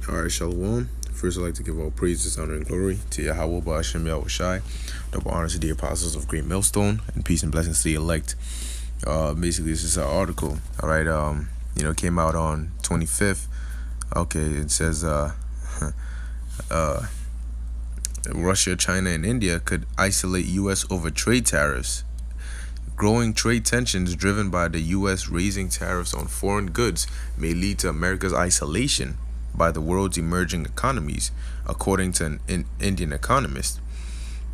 Alright, Shalom. First, I'd like to give all praises, honor, and glory to Yahweh, Ba'ashem Yahushai. Double honors to the apostles of Great Millstone, and peace and blessings to the elect. Basically, this is an article, alright, came out on 25th. Okay, it says, Russia, China, and India could isolate U.S. over trade tariffs. Growing trade tensions driven by the U.S. raising tariffs on foreign goods may lead to America's isolation by the world's emerging economies, according to an Indian economist.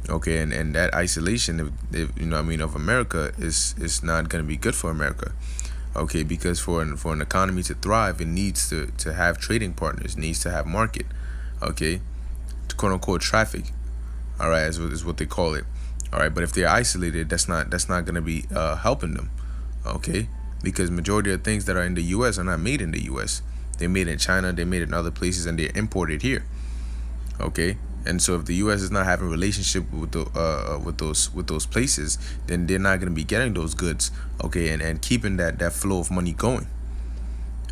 Okay, and that isolation, of America is not going to be good for America. Okay, because for an economy to thrive, it needs to have trading partners, needs to have market. Okay, quote unquote traffic. All right, is what they call it. All right, but if they're isolated, that's not going to be helping them. Okay, because majority of things that are in the U.S. are not made in the U.S. They're made in China, they're made in other places, and they're imported here. Okay, and so if the U.S. is not having a relationship with those places, then they're not going to be getting those goods. Okay, and keeping that flow of money going.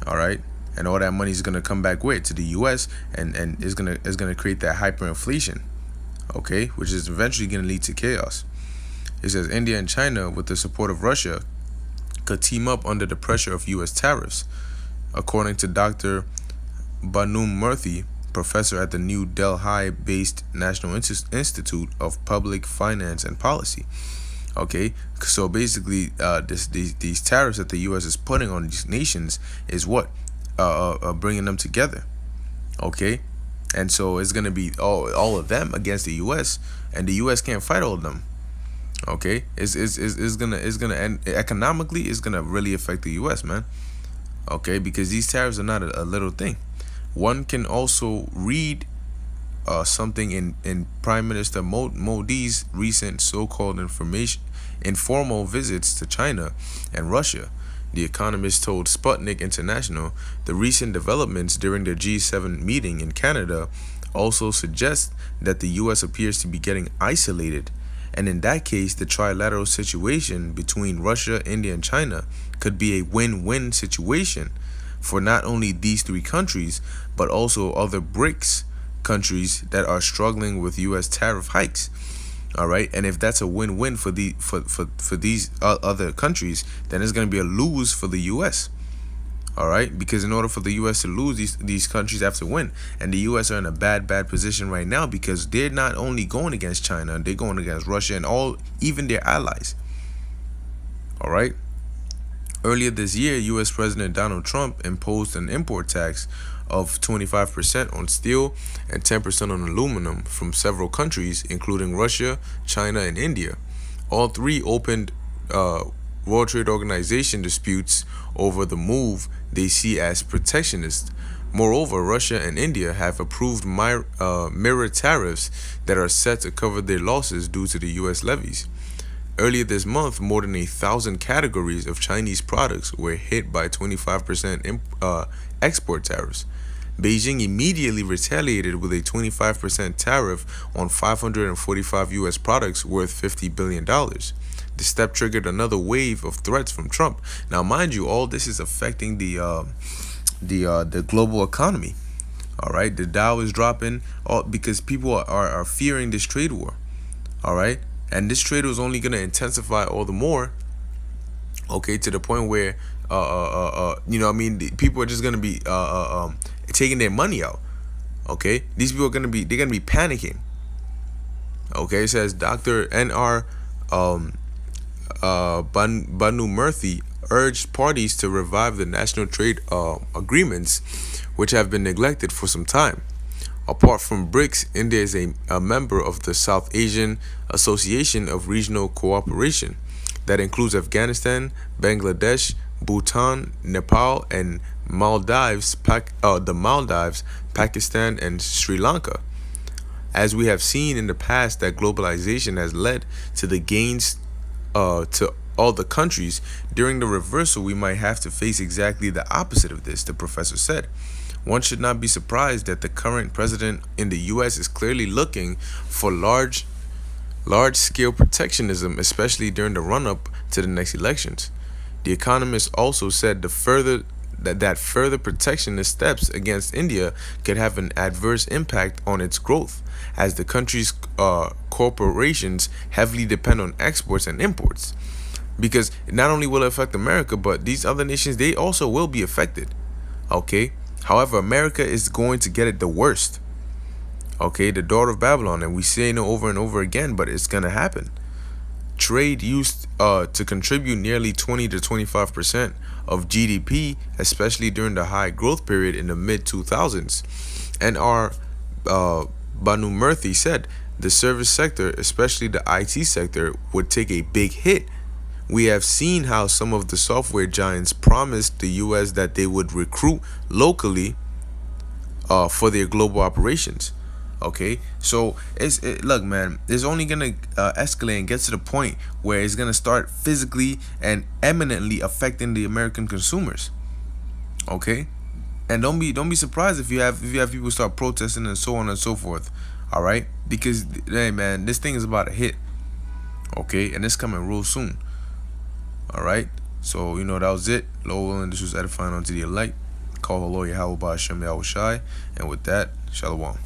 All right, and all that money is going to come back where to the U.S. and is gonna create that hyperinflation. Okay, which is eventually going to lead to chaos. It says India and China, with the support of Russia, could team up under the pressure of U.S. tariffs, according to Dr. Banu Murthy, professor at the New Delhi-based National Institute of Public Finance and Policy. Okay, so basically, these tariffs that the U.S. is putting on these nations is what bringing them together. Okay. And so it's gonna be all of them against the U.S. and the U.S. can't fight all of them. Okay, it's gonna end economically. It's gonna really affect the U.S., man. Okay, because these tariffs are not a little thing. One can also read something in Prime Minister Modi's recent so-called informal visits to China and Russia. The Economist told Sputnik International the recent developments during the G7 meeting in Canada also suggest that the U.S. appears to be getting isolated, and in that case, the trilateral situation between Russia, India, and China could be a win-win situation for not only these three countries, but also other BRICS countries that are struggling with U.S. tariff hikes. All right, and if that's a win-win for these other countries, then it's going to be a lose for the U.S. All right, because in order for the U.S. to lose, these countries have to win, and the U.S. are in a bad position right now because they're not only going against China, they're going against Russia and even their allies. All right. Earlier this year, U.S. President Donald Trump imposed an import tax of 25% on steel and 10% on aluminum from several countries, including Russia, China, and India. All three opened World Trade Organization disputes over the move they see as protectionist. Moreover, Russia and India have approved mirror tariffs that are set to cover their losses due to the U.S. levies. Earlier this month, more than 1,000 categories of Chinese products were hit by 25% export tariffs. Beijing immediately retaliated with a 25% tariff on 545 U.S. products worth $50 billion. The step triggered another wave of threats from Trump. Now, mind you, all this is affecting the global economy. All right, the Dow is dropping because people are fearing this trade war. All right. And this trade was only going to intensify all the more, okay, to the point where, people are just going to be taking their money out, okay? These people are going to be panicking, okay? It says Dr. N.R. Banu Murthy urged parties to revive the national trade agreements, which have been neglected for some time. Apart from BRICS, India is a member of the South Asian Association of Regional Cooperation that includes Afghanistan, Bangladesh, Bhutan, Nepal, and Maldives, Pakistan, and Sri Lanka. As we have seen in the past that globalization has led to the gains to all the countries, during the reversal we might have to face exactly the opposite of this, the professor said. One should not be surprised that the current president in the U.S. is clearly looking for large-scale protectionism, especially during the run-up to the next elections. The Economist also said the further that further protectionist steps against India could have an adverse impact on its growth, as the country's corporations heavily depend on exports and imports. Because not only will it affect America, but these other nations, they also will be affected. Okay. However, America is going to get it the worst. Okay, the daughter of Babylon, and we say it over and over again, but it's gonna happen. Trade used to contribute nearly 20 to 25% of GDP, especially during the high growth period in the mid 2000s. And our Banu Murthy said the service sector, especially the IT sector, would take a big hit. We have seen how some of the software giants promised the US that they would recruit locally for their global operations. Okay, so look, man, it's only gonna escalate and get to the point where it's gonna start physically and eminently affecting the American consumers. Okay, and don't be surprised if you have people start protesting and so on and so forth. All right, because hey, man, this thing is about to hit. Okay, and it's coming real soon. All right, so that was it. Lowell, and this was edifying unto the elect. Call the lawyer Yahweh Hashem Yahweh Shai, and with that, Shalom.